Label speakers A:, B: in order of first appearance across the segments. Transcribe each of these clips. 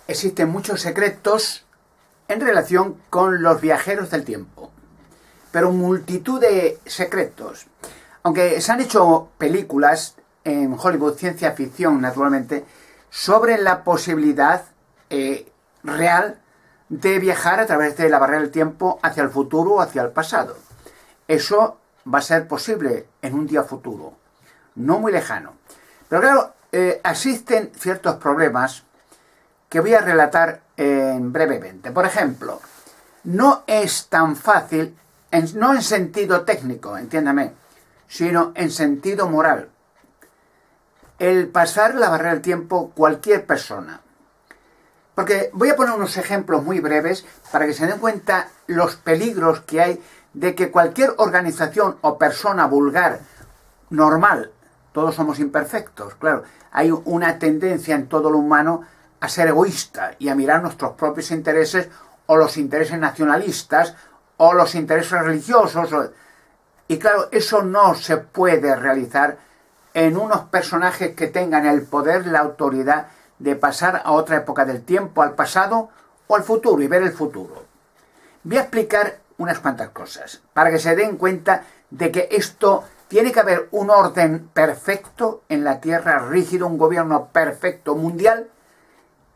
A: existen muchos secretos en relación con los viajeros del tiempo, pero multitud de secretos. Aunque se han hecho películas en Hollywood, ciencia ficción naturalmente, sobre la posibilidad real de viajar a través de la barrera del tiempo hacia el futuro o hacia el pasado. Eso va a ser posible en un día futuro, no muy lejano. Pero claro, existen ciertos problemas que voy a relatar brevemente. Por ejemplo, no es tan fácil, no en sentido técnico, entiéndame, sino en sentido moral, el pasar la barrera del tiempo cualquier persona. Porque voy a poner unos ejemplos muy breves para que se den cuenta los peligros que hay de que cualquier organización o persona vulgar, normal, todos somos imperfectos, claro, hay una tendencia en todo lo humano a ser egoísta y a mirar nuestros propios intereses o los intereses nacionalistas o los intereses religiosos. Y claro, eso no se puede realizar en unos personajes que tengan el poder, la autoridad de pasar a otra época del tiempo, al pasado o al futuro y ver el futuro. Voy a explicar unas cuantas cosas para que se den cuenta de que esto tiene que haber un orden perfecto en la Tierra, rígido, un gobierno perfecto mundial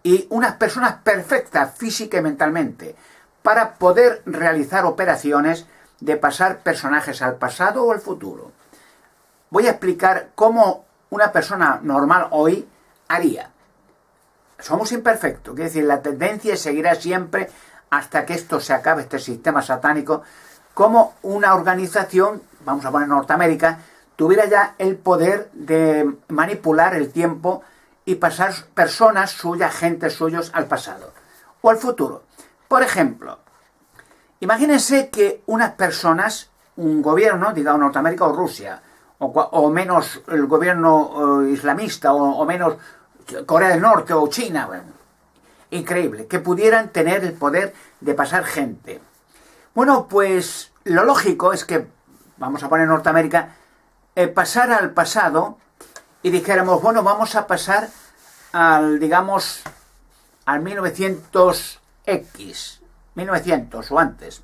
A: y unas personas perfectas física y mentalmente para poder realizar operaciones de pasar personajes al pasado o al futuro. Voy a explicar cómo una persona normal hoy haría. Somos imperfectos, quiere decir, la tendencia seguirá siempre hasta que esto se acabe, este sistema satánico, como una organización, vamos a poner Norteamérica, tuviera ya el poder de manipular el tiempo y pasar personas suyas, gentes suyos al pasado o al futuro. Por ejemplo, imagínense que unas personas, un gobierno, digamos Norteamérica o Rusia, o menos el gobierno islamista, o menos Corea del Norte o China, bueno, increíble, que pudieran tener el poder de pasar gente. Bueno, pues lo lógico es que, vamos a poner Norteamérica, pasara al pasado y dijéramos, bueno, vamos a pasar al, digamos, al 1900X, 1900 o antes,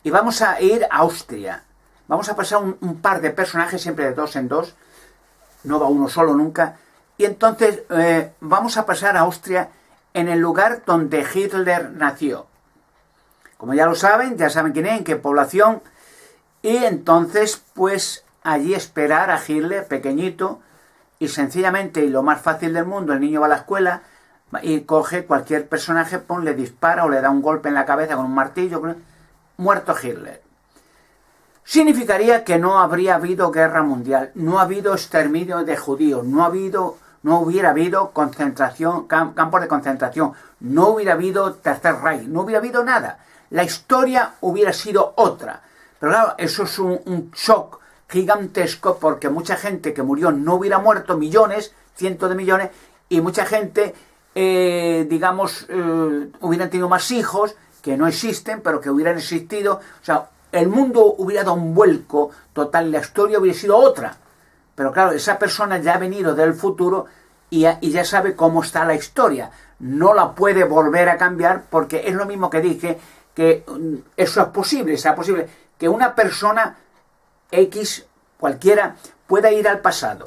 A: y vamos a ir a Austria. Vamos a pasar un par de personajes, siempre de dos en dos, no va uno solo nunca, y entonces vamos a pasar a Austria en el lugar donde Hitler nació. Como ya saben quién es, en qué población, y entonces pues allí esperar a Hitler pequeñito, y sencillamente, y lo más fácil del mundo, el niño va a la escuela y coge cualquier personaje, le dispara o le da un golpe en la cabeza con un martillo, muerto Hitler. Significaría que no habría habido guerra mundial, no ha habido exterminio de judíos, no hubiera habido concentración, campos de concentración, no hubiera habido Tercer Reich, no hubiera habido nada. La historia hubiera sido otra. Pero claro, eso es un shock gigantesco porque mucha gente que murió no hubiera muerto, millones, cientos de millones, y mucha gente, hubieran tenido más hijos que no existen, pero que hubieran existido. O sea, el mundo hubiera dado un vuelco total, la historia hubiera sido otra. Pero claro, esa persona ya ha venido del futuro y ya sabe cómo está la historia. No la puede volver a cambiar porque es lo mismo que dije, que eso es posible, sea posible, que una persona X, cualquiera, pueda ir al pasado.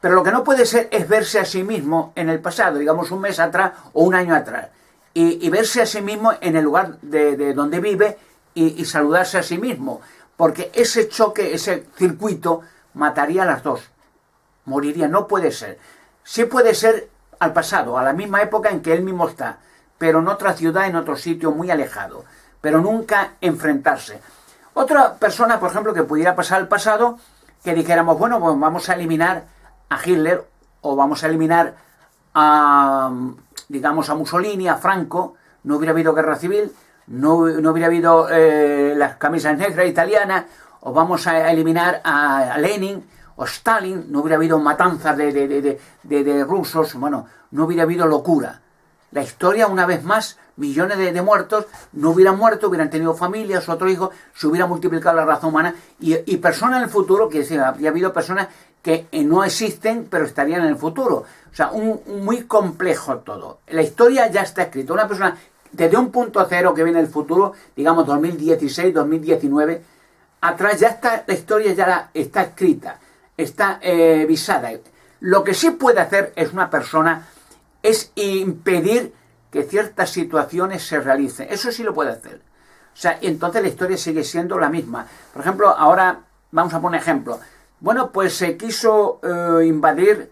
A: Pero lo que no puede ser es verse a sí mismo en el pasado, digamos un mes atrás o un año atrás. Y verse a sí mismo en el lugar de donde vive y saludarse a sí mismo. Porque ese choque, ese circuito, mataría a las dos. Moriría, no puede ser. Sí puede ser al pasado, a la misma época en que él mismo está, pero en otra ciudad, en otro sitio muy alejado. Pero nunca enfrentarse. Otra persona, por ejemplo, que pudiera pasar al pasado, que dijéramos, bueno, pues vamos a eliminar a Hitler, o vamos a eliminar a, digamos, a Mussolini, a Franco, no hubiera habido guerra civil, no hubiera habido las camisas negras italianas, o vamos a eliminar a Lenin o Stalin, no hubiera habido matanzas de rusos, bueno, no hubiera habido locura. la historia, una vez más, millones de muertos, no hubieran muerto, hubieran tenido familias, otro hijo, se hubiera multiplicado la raza humana, y personas en el futuro, que decir, habría habido personas que no existen, pero estarían en el futuro. O sea, muy complejo todo. La historia ya está escrita. Una persona, desde un punto cero que viene el futuro, digamos 2016, 2019, atrás ya está, la historia ya está escrita, está visada. Lo que sí puede hacer es una persona, es impedir que ciertas situaciones se realicen. Eso sí lo puede hacer. O sea, y entonces la historia sigue siendo la misma. Por ejemplo, ahora vamos a poner ejemplo. Bueno, pues se quiso invadir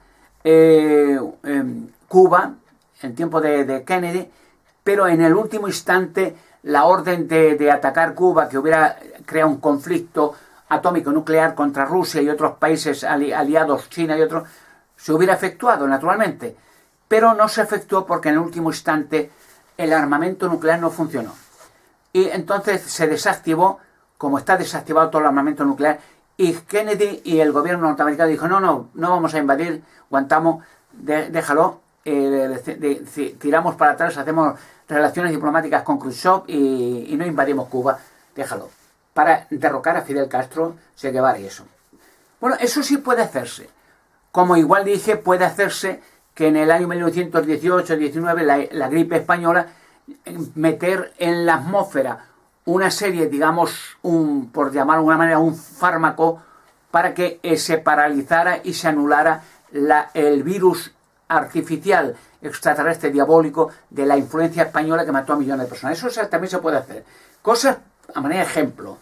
A: Cuba en tiempo de Kennedy, pero en el último instante la orden de atacar Cuba, que hubiera creado un conflicto atómico nuclear contra Rusia y otros países aliados, China y otros, se hubiera efectuado naturalmente, pero no se efectuó porque en el último instante el armamento nuclear no funcionó. Y entonces se desactivó, como está desactivado todo el armamento nuclear, y Kennedy y el gobierno norteamericano dijo, no vamos a invadir Guantánamo, déjalo, tiramos para atrás, hacemos relaciones diplomáticas con Khrushchev y no invadimos Cuba, déjalo, para derrocar a Fidel Castro, Che Guevara y eso. Bueno, eso sí puede hacerse. Como igual dije, puede hacerse que en el año 1918-19 la gripe española, meter en la atmósfera una serie, digamos, por llamarlo de alguna manera, un fármaco para que se paralizara y se anulara el virus artificial, extraterrestre, diabólico, de la influencia española que mató a millones de personas. Eso también se puede hacer. Cosas a manera de ejemplo.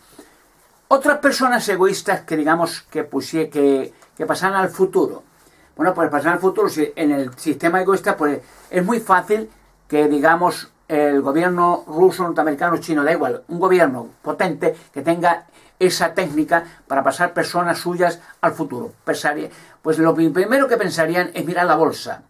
A: Otras personas egoístas que digamos que pasan al futuro. Bueno, pues pasar al futuro, si en el sistema egoísta, pues es muy fácil que digamos el gobierno ruso, norteamericano, chino, da igual, un gobierno potente que tenga esa técnica para pasar personas suyas al futuro. Pues lo primero que pensarían es mirar la bolsa.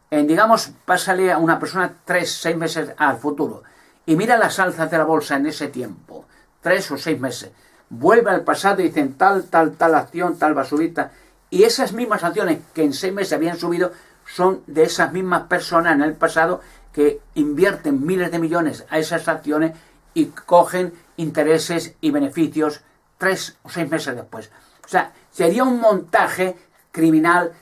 A: Digamos, pásale a una persona 3-6 meses al futuro y mira las alzas de la bolsa en ese tiempo, 3 o 6 meses. Vuelve al pasado y dicen tal acción, tal va a subir, tal. Y esas mismas acciones que en 6 meses habían subido son de esas mismas personas en el pasado que invierten miles de millones a esas acciones y cogen intereses y beneficios 3 o 6 meses después. O sea, sería un montaje criminal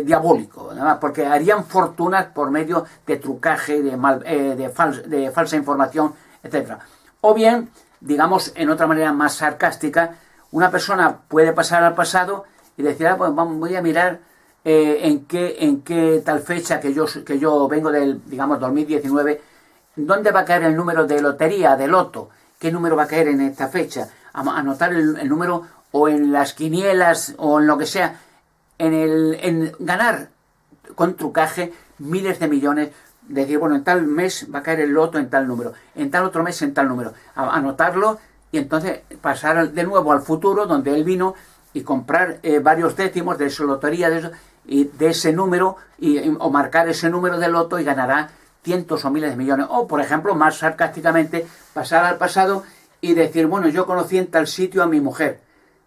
A: diabólico, ¿no? Porque harían fortunas por medio de trucaje, de falsa información, etc. O bien, digamos, en otra manera más sarcástica, una persona puede pasar al pasado y decir, pues voy a mirar en qué tal fecha que yo vengo del, digamos, 2019, ¿dónde va a caer el número de lotería, de loto? ¿Qué número va a caer en esta fecha? Anotar el número o en las quinielas o en lo que sea, en ganar con trucaje miles de millones, decir, bueno, en tal mes va a caer el loto en tal número, en tal otro mes en tal número, anotarlo y entonces pasar de nuevo al futuro donde él vino y comprar varios décimos de esa lotería y de ese número o marcar ese número de loto y ganará cientos o miles de millones. O, por ejemplo, más sarcásticamente, pasar al pasado y decir, bueno, yo conocí en tal sitio a mi mujer,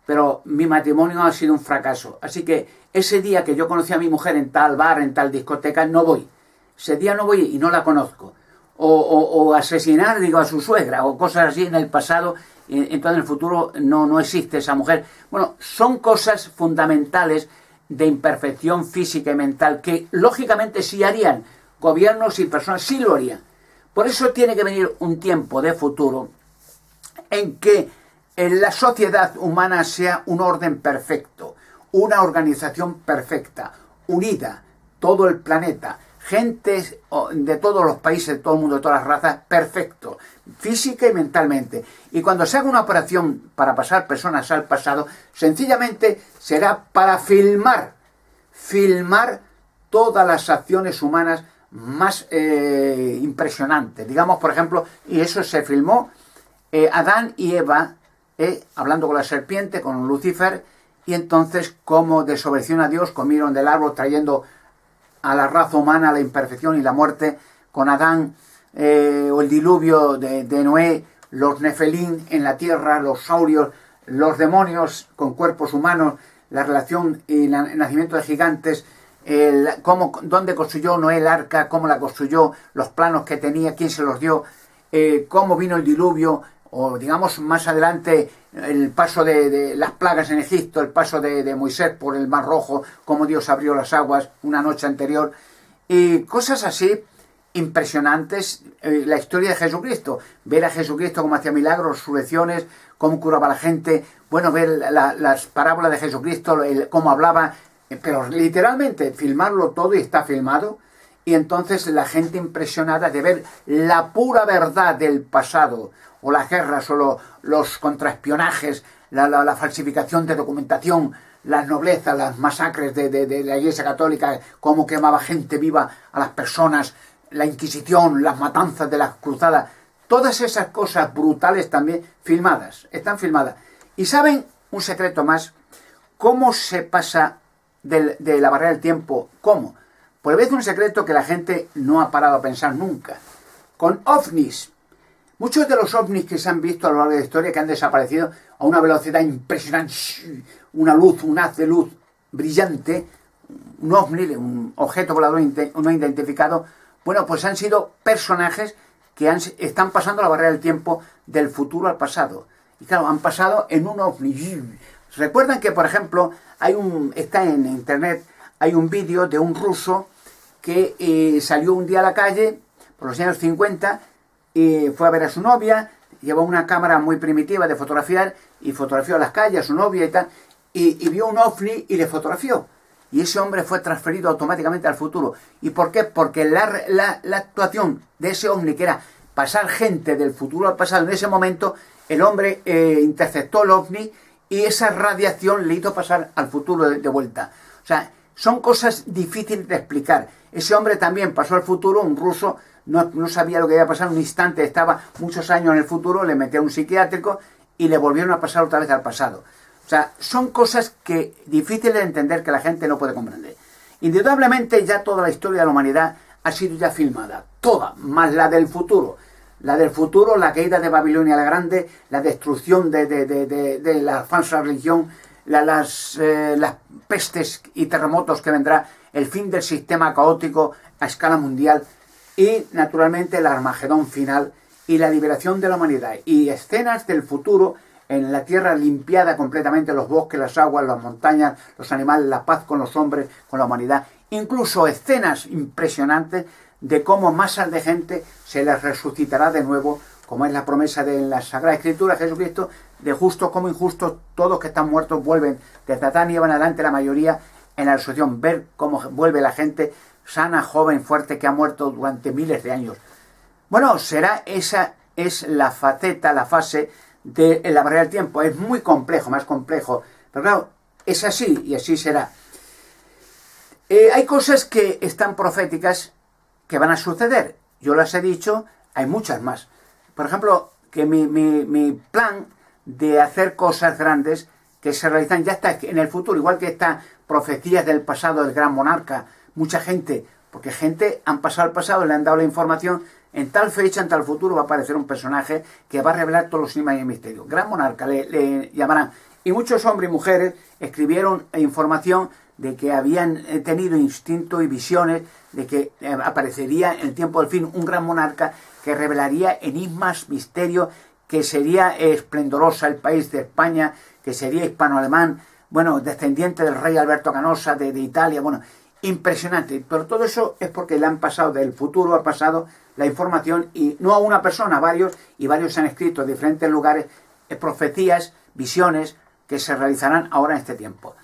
A: pero mi matrimonio ha sido un fracaso. Así que ese día que yo conocí a mi mujer en tal bar, en tal discoteca, no voy. Ese día no voy y no la conozco. O asesinar, digo, a su suegra, o cosas así en el pasado, entonces en el futuro no existe esa mujer. Bueno, son cosas fundamentales de imperfección física y mental que lógicamente sí harían gobiernos y personas, sí lo harían. Por eso tiene que venir un tiempo de futuro en que la sociedad humana sea un orden perfecto, una organización perfecta, unida, todo el planeta, gente de todos los países, de todo el mundo, de todas las razas, perfecto, física y mentalmente. Y cuando se haga una operación para pasar personas al pasado, sencillamente será para filmar todas las acciones humanas más impresionantes. Digamos, por ejemplo, y eso se filmó, Adán y Eva, hablando con la serpiente, con Lucifer, y entonces cómo desobedecieron a Dios, comieron del árbol trayendo a la raza humana la imperfección y la muerte, con Adán, o el diluvio de Noé, los nefelín en la tierra, los saurios, los demonios con cuerpos humanos, la relación y el nacimiento de gigantes, dónde construyó Noé el arca, cómo la construyó, los planos que tenía, quién se los dio, cómo vino el diluvio, o digamos más adelante el paso de las plagas en Egipto, el paso de Moisés por el Mar Rojo, cómo Dios abrió las aguas una noche anterior, y cosas así impresionantes. La historia de Jesucristo, ver a Jesucristo cómo hacía milagros, resurrecciones, cómo curaba a la gente, bueno, ver las parábolas de Jesucristo, cómo hablaba, pero literalmente filmarlo todo, y está filmado, y entonces la gente impresionada de ver la pura verdad del pasado, o las guerras, o los contraespionajes, la falsificación de documentación, las noblezas, las masacres de la Iglesia Católica, cómo quemaba gente viva a las personas, la Inquisición, las matanzas de las cruzadas, todas esas cosas brutales también filmadas, están filmadas. Y saben un secreto más, cómo se pasa de la barrera del tiempo, cómo. Pues es un secreto que la gente no ha parado a pensar nunca. Con ovnis. Muchos de los ovnis que se han visto a lo largo de la historia, que han desaparecido a una velocidad impresionante, una luz, un haz de luz brillante, un ovni, un objeto volador no identificado, bueno, pues han sido personajes que están pasando la barrera del tiempo del futuro al pasado. Y claro, han pasado en un ovni. Recuerdan que, por ejemplo, está en internet, hay un vídeo de un ruso que salió un día a la calle, por los años 50, fue a ver a su novia, llevó una cámara muy primitiva de fotografiar, y fotografió a las calles, a su novia y tal, y vio un ovni y le fotografió. Y ese hombre fue transferido automáticamente al futuro. ¿Y por qué? Porque la actuación de ese ovni, que era pasar gente del futuro al pasado, en ese momento el hombre interceptó el ovni, y esa radiación le hizo pasar al futuro de vuelta. O sea, son cosas difíciles de explicar. Ese hombre también pasó al futuro, un ruso, no sabía lo que iba a pasar, un instante, estaba muchos años en el futuro, le metieron un psiquiátrico y le volvieron a pasar otra vez al pasado. O sea, son cosas que difíciles de entender, que la gente no puede comprender. Indudablemente ya toda la historia de la humanidad ha sido ya filmada, toda, más la del futuro. La del futuro, la caída de Babilonia la Grande, la destrucción de la falsa religión, las pestes y terremotos que vendrá, el fin del sistema caótico a escala mundial, y naturalmente el Armagedón final y la liberación de la humanidad, y escenas del futuro en la tierra limpiada completamente, los bosques, las aguas, las montañas, los animales, la paz con los hombres, con la humanidad, incluso escenas impresionantes de cómo masas de gente se les resucitará de nuevo, como es la promesa de la Sagrada Escritura, Jesucristo, de justos como injustos, todos que están muertos vuelven, desde Adán y Eva en adelante la mayoría, en la resurrección, ver cómo vuelve la gente sana, joven, fuerte, que ha muerto durante miles de años. Bueno, esa es la faceta, la fase de la barrera del tiempo. Es muy complejo, más complejo, pero claro, es así y así será. Hay cosas que están proféticas que van a suceder. Yo las he dicho, hay muchas más. Por ejemplo, que mi plan de hacer cosas grandes que se realizan ya está en el futuro, igual que estas profecías del pasado del gran monarca. Mucha gente, porque gente han pasado al pasado, le han dado la información, en tal fecha, en tal futuro va a aparecer un personaje que va a revelar todos los enigmas y misterios. Gran monarca le llamarán. Y muchos hombres y mujeres escribieron información de que habían tenido instinto y visiones de que aparecería en el tiempo del fin un gran monarca que revelaría enigmas, misterios, que sería esplendorosa el país de España, que sería hispano-alemán, bueno, descendiente del rey Alberto Canosa de Italia, bueno, impresionante. Pero todo eso es porque le han pasado del futuro al pasado la información, y no a una persona, a varios, y varios han escrito en diferentes lugares profecías, visiones que se realizarán ahora en este tiempo.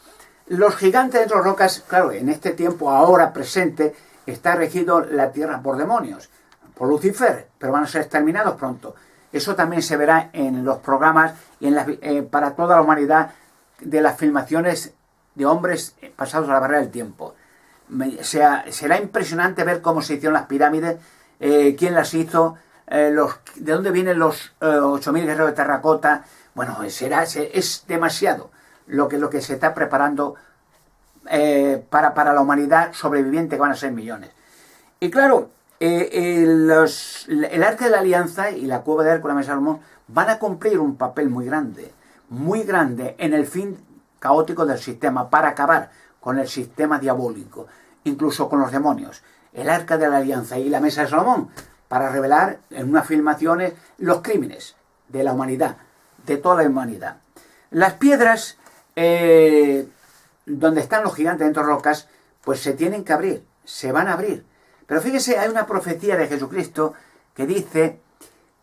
A: Los gigantes de entre rocas, claro, en este tiempo ahora presente está regido la tierra por demonios, por Lucifer, pero van a ser exterminados pronto. Eso también se verá en los programas y para toda la humanidad, de las filmaciones de hombres pasados a la barrera del tiempo. Será impresionante ver cómo se hicieron las pirámides, quién las hizo, de dónde vienen los 8.000 guerreros de terracota. Bueno, es demasiado lo que se está preparando para la humanidad sobreviviente, que van a ser millones. Y claro, el Arca de la Alianza y la Cueva de Hércules de Salomón van a cumplir un papel muy grande en el fin caótico del sistema, para acabar con el sistema diabólico. incluso con los demonios. El Arca de la Alianza y la Mesa de Salomón, para revelar en unas filmaciones los crímenes de la humanidad, de toda la humanidad. Las piedras, donde están los gigantes dentro de rocas, pues se tienen que abrir, se van a abrir. Pero fíjese, hay una profecía de Jesucristo que dice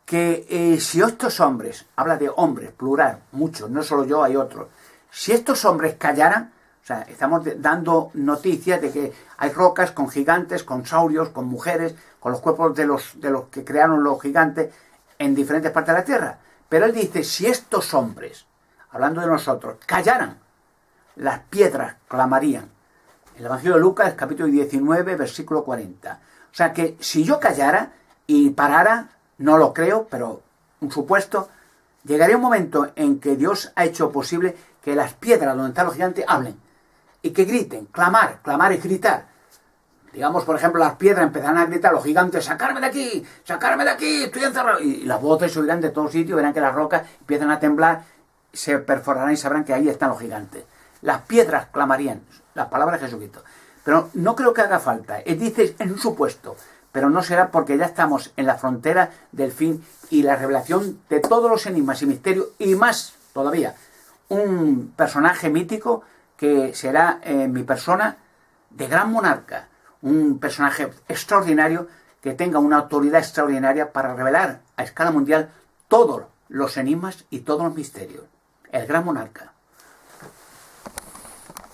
A: que si estos hombres, habla de hombres, plural, muchos, no solo yo, hay otros, si estos hombres callaran, o sea, estamos dando noticias de que hay rocas con gigantes, con saurios, con mujeres, con los cuerpos de los que crearon los gigantes en diferentes partes de la tierra. Pero él dice, si estos hombres, hablando de nosotros, callaran, las piedras clamarían. El Evangelio de Lucas, capítulo 19, versículo 40. O sea que si yo callara y parara, no lo creo, pero un supuesto, llegaría un momento en que Dios ha hecho posible que las piedras donde están los gigantes hablen y que griten, clamar es gritar. Digamos, por ejemplo, las piedras empezarán a gritar, los gigantes, sacarme de aquí, estoy encerrado. Y las voces se oirán de todos sitios, verán que las rocas empiezan a temblar, se perforarán y sabrán que ahí están los gigantes. Las piedras clamarían, las palabras de Jesucristo. Pero no creo que haga falta. Él dice en un supuesto, pero no será porque ya estamos en la frontera del fin y la revelación de todos los enigmas y misterios, y más todavía, un personaje mítico que será mi persona de gran monarca, un personaje extraordinario que tenga una autoridad extraordinaria para revelar a escala mundial todos los enigmas y todos los misterios. El gran monarca.